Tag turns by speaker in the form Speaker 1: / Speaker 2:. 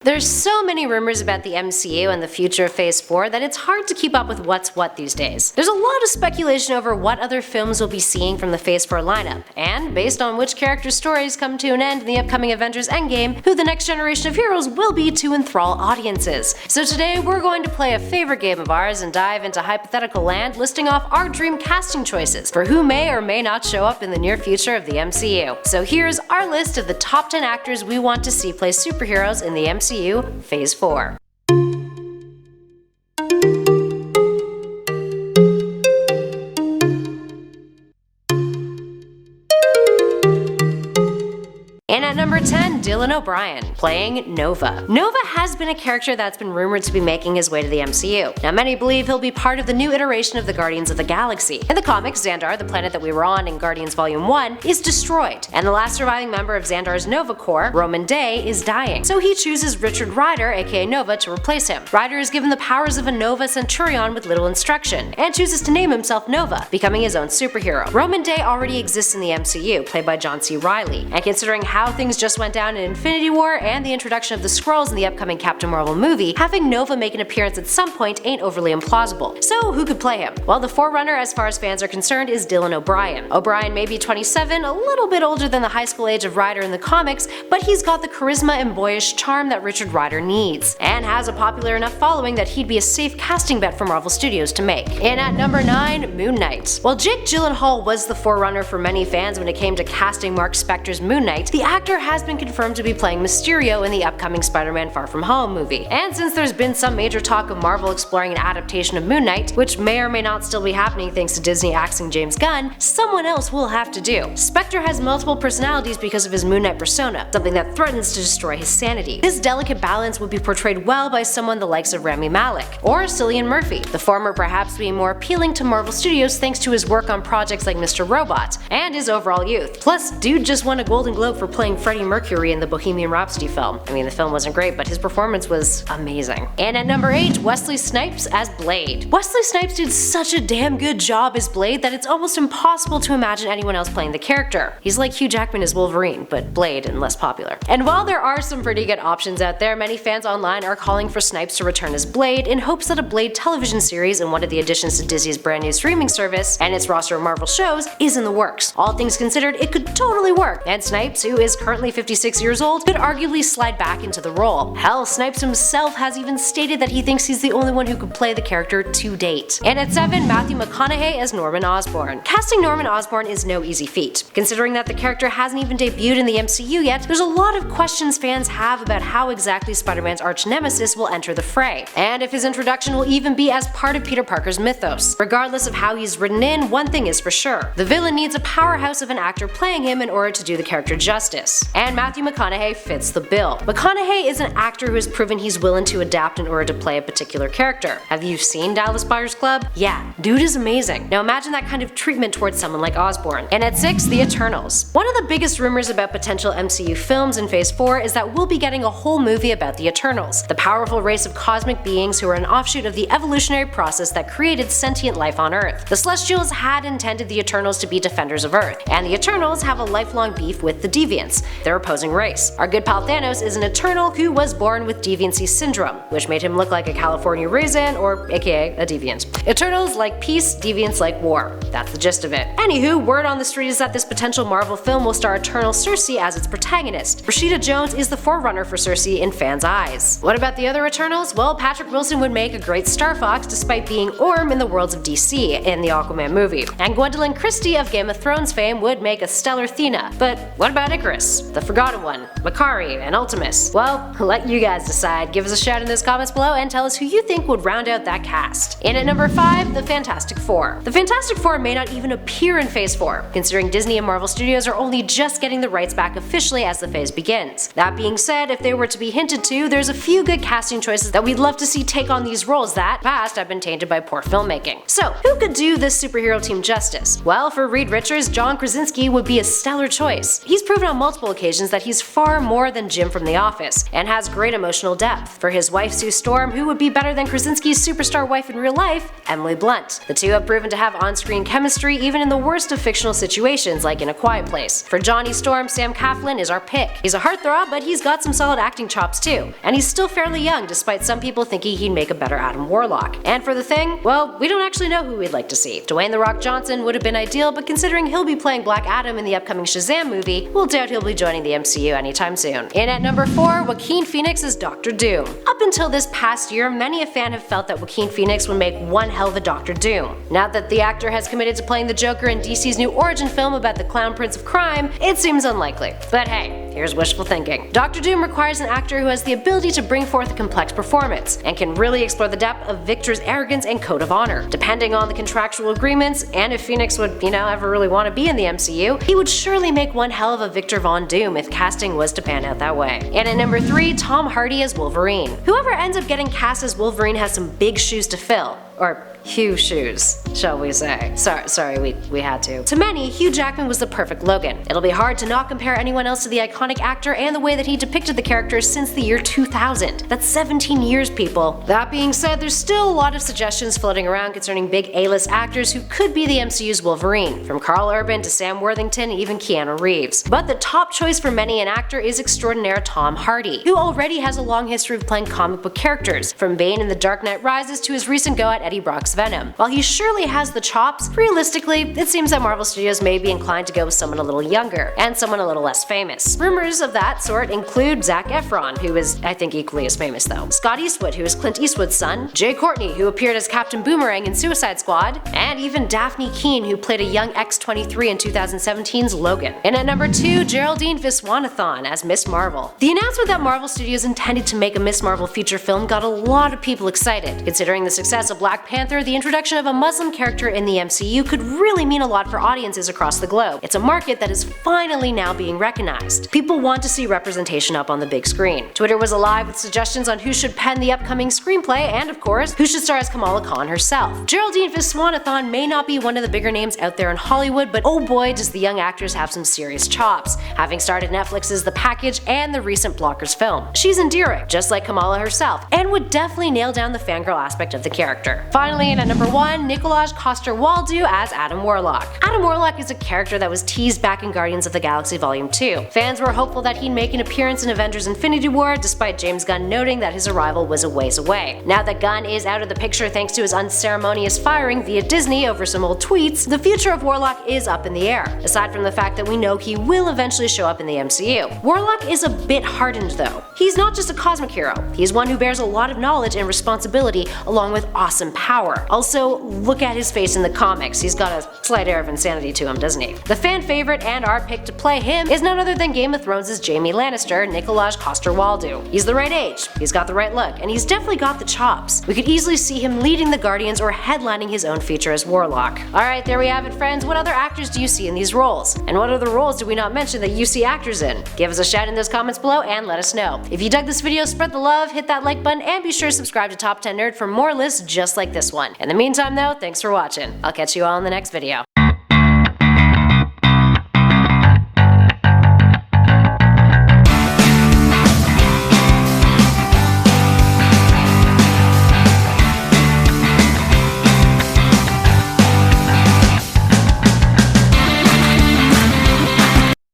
Speaker 1: There's so many rumors about the MCU and the future of Phase 4 that it's hard to keep up with what's what these days. There's a lot of speculation over what other films we'll be seeing from the Phase 4 lineup, and based on which characters' stories come to an end in the upcoming Avengers Endgame, who the next generation of heroes will be to enthrall audiences. So today we're going to play a favorite game of ours and dive into hypothetical land, listing off our dream casting choices for who may or may not show up in the near future of the MCU. So here's our list of the top 10 actors we want to see play superheroes in the MCU Phase 4. And at number 10, Dylan O'Brien, playing Nova. Nova has been a character that's been rumored to be making his way to the MCU. Now many believe he'll be part of the new iteration of the Guardians of the Galaxy. In the comics, Xandar, the planet that we were on in Guardians Volume 1, is destroyed, and the last surviving member of Xandar's Nova Corps, Roman Day, is dying. So he chooses Richard Rider, aka Nova, to replace him. Rider is given the powers of a Nova Centurion with little instruction, and chooses to name himself Nova, becoming his own superhero. Roman Day already exists in the MCU, played by John C. Reilly, and considering how things just went down in Infinity War and the introduction of the Skrulls in the upcoming Captain Marvel movie, having Nova make an appearance at some point ain't overly implausible. So who could play him? Well, the forerunner as far as fans are concerned is Dylan O'Brien. O'Brien may be 27, a little bit older than the high school age of Rider in the comics, but he's got the charisma and boyish charm that Richard Rider needs, and has a popular enough following that he'd be a safe casting bet for Marvel Studios to make. And at number 9, Moon Knight. While Jake Gyllenhaal was the forerunner for many fans when it came to casting Mark Spector's Moon Knight, the actor has been confirmed to be playing Mysterio in the upcoming Spider-Man Far From Home movie. And since there's been some major talk of Marvel exploring an adaptation of Moon Knight, which may or may not still be happening thanks to Disney axing James Gunn, someone else will have to do. Spector has multiple personalities because of his Moon Knight persona, something that threatens to destroy his sanity. This delicate balance would be portrayed well by someone the likes of Rami Malek, or Cillian Murphy, the former perhaps being more appealing to Marvel Studios thanks to his work on projects like Mr. Robot, and his overall youth. Plus, dude just won a Golden Globe for playing Freddie Mercury in the Bohemian Rhapsody film. I mean, the film wasn't great, but his performance was amazing. And at number 8, Wesley Snipes as Blade. Wesley Snipes did such a damn good job as Blade that it's almost impossible to imagine anyone else playing the character. He's like Hugh Jackman as Wolverine, but Blade and less popular. And while there are some pretty good options out there, many fans online are calling for Snipes to return as Blade in hopes that a Blade television series and one of the additions to Disney's brand new streaming service and its roster of Marvel shows is in the works. All things considered, it could totally work, and Snipes, who is currently 56 years old, could arguably slide back into the role. Hell, Snipes himself has even stated that he thinks he's the only one who could play the character to date. And at 7, Matthew McConaughey as Norman Osborn. Casting Norman Osborn is no easy feat. Considering that the character hasn't even debuted in the MCU yet, there's a lot of questions fans have about how exactly Spider-Man's arch-nemesis will enter the fray, and if his introduction will even be as part of Peter Parker's mythos. Regardless of how he's written in, one thing is for sure: the villain needs a powerhouse of an actor playing him in order to do the character justice, and Matthew McConaughey fits the bill. McConaughey is an actor who has proven he's willing to adapt in order to play a particular character. Have you seen Dallas Buyers Club? Yeah, dude is amazing. Now imagine that kind of treatment towards someone like Osborn. And at 6, The Eternals. One of the biggest rumors about potential MCU films in Phase 4 is that we'll be getting a whole movie about the Eternals, the powerful race of cosmic beings who are an offshoot of the evolutionary process that created sentient life on Earth. The Celestials had intended the Eternals to be defenders of Earth, and the Eternals have a lifelong beef with the Deviants, their opposing race. Our good pal Thanos is an Eternal who was born with deviancy syndrome, which made him look like a California raisin, or aka a deviant. Eternals like peace, deviants like war. That's the gist of it. Anywho, word on the street is that this potential Marvel film will star Eternal Cersei as its protagonist. Rashida Jones is the forerunner for Cersei in fans' eyes. What about the other Eternals? Well, Patrick Wilson would make a great Star Fox despite being Orm in the worlds of DC in the Aquaman movie. And Gwendolyn Christie of Game of Thrones fame would make a stellar Thena. But what about Icarus, the Forgotten One, Makari, and Ultimus? Well, let you guys decide. Give us a shout in those comments below and tell us who you think would round out that cast. And at number 5, the Fantastic Four. The Fantastic Four may not even appear in Phase 4, considering Disney and Marvel Studios are only just getting the rights back officially as the phase begins. That being said, if they were to be hinted to, there's a few good casting choices that we'd love to see take on these roles that, in the past, have been tainted by poor filmmaking. So, who could do this superhero team justice? Well, for Reed Richards, John Krasinski would be a stellar choice. He's proven on multiple occasions that he's far more than Jim from The Office, and has great emotional depth for his wife Sue Storm, who would be better than Krasinski's superstar wife in real life, Emily Blunt. The two have proven to have on-screen chemistry even in the worst of fictional situations like in A Quiet Place. For Johnny Storm, Sam Claflin is our pick. He's a heartthrob, but he's got some solid acting chops too, and he's still fairly young despite some people thinking he'd make a better Adam Warlock. And for The Thing, well, we don't actually know who we'd like to see. Dwayne "The Rock" Johnson would have been ideal, but considering he'll be playing Black Adam in the upcoming Shazam movie, we'll doubt he'll be joining the MCU anytime soon. In at number 4, Joaquin Phoenix as Dr. Doom. Up until this past year, many a fan have felt that Joaquin Phoenix would make one hell of a Dr. Doom. Now that the actor has committed to playing the Joker in DC's new origin film about the Clown Prince of Crime, it seems unlikely. But hey, here's wishful thinking. Dr. Doom requires an actor who has the ability to bring forth a complex performance, and can really explore the depth of Victor's arrogance and code of honor. Depending on the contractual agreements, and if Phoenix would, ever really want to be in the MCU, he would surely make one hell of a Victor Von Doom if casting was to pan out that way. And at number 3, Tom Hardy as Wolverine. Whoever ends up getting cast as Wolverine has some big shoes to fill. Or Hugh shoes, shall we say. Sorry, we had to. To many, Hugh Jackman was the perfect Logan. It'll be hard to not compare anyone else to the iconic actor and the way that he depicted the character since the year 2000. That's 17 years, people. That being said, there's still a lot of suggestions floating around concerning big A-list actors who could be the MCU's Wolverine, from Karl Urban to Sam Worthington, even Keanu Reeves. But the top choice for many an actor is extraordinaire Tom Hardy, who already has a long history of playing comic book characters, from Bane in The Dark Knight Rises to his recent go at Eddie Brock's Venom. While he surely has the chops, realistically, it seems that Marvel Studios may be inclined to go with someone a little younger, and someone a little less famous. Rumors of that sort include Zac Efron, who is, I think, equally as famous though, Scott Eastwood, who is Clint Eastwood's son, Jay Courtney, who appeared as Captain Boomerang in Suicide Squad, and even Daphne Keane, who played a young X-23 in 2017's Logan. And at number 2, Geraldine Viswanathan as Miss Marvel. The announcement that Marvel Studios intended to make a Miss Marvel feature film got a lot of people excited. Considering the success of Black Panther, the introduction of a Muslim character in the MCU could really mean a lot for audiences across the globe. It's a market that is finally now being recognized. People want to see representation up on the big screen. Twitter was alive with suggestions on who should pen the upcoming screenplay, and of course, who should star as Kamala Khan herself. Geraldine Viswanathan may not be one of the bigger names out there in Hollywood, but oh boy does the young actress have some serious chops, having started Netflix's The Package and the recent Blockers film. She's endearing, just like Kamala herself, and would definitely nail down the fangirl aspect of the character. Finally, and at number 1, Nikolaj Coster-Waldau as Adam Warlock. Adam Warlock is a character that was teased back in Guardians of the Galaxy Volume 2. Fans were hopeful that he'd make an appearance in Avengers Infinity War, despite James Gunn noting that his arrival was a ways away. Now that Gunn is out of the picture thanks to his unceremonious firing via Disney over some old tweets, the future of Warlock is up in the air, aside from the fact that we know he will eventually show up in the MCU. Warlock is a bit hardened though. He's not just a cosmic hero, he's one who bears a lot of knowledge and responsibility along with awesome power. Also, look at his face in the comics, he's got a slight air of insanity to him, doesn't he? The fan favorite and our pick to play him is none other than Game of Thrones' Jaime Lannister, Nikolaj Coster-Waldau. He's the right age, he's got the right look, and he's definitely got the chops. We could easily see him leading the Guardians or headlining his own feature as Warlock. Alright, there we have it friends, what other actors do you see in these roles? And what other roles did we not mention that you see actors in? Give us a shout in those comments below and let us know. If you dug this video, spread the love, hit that like button, and be sure to subscribe to Top 10 Nerd for more lists just like this one. In the meantime though, thanks for watching. I'll catch you all in the next video.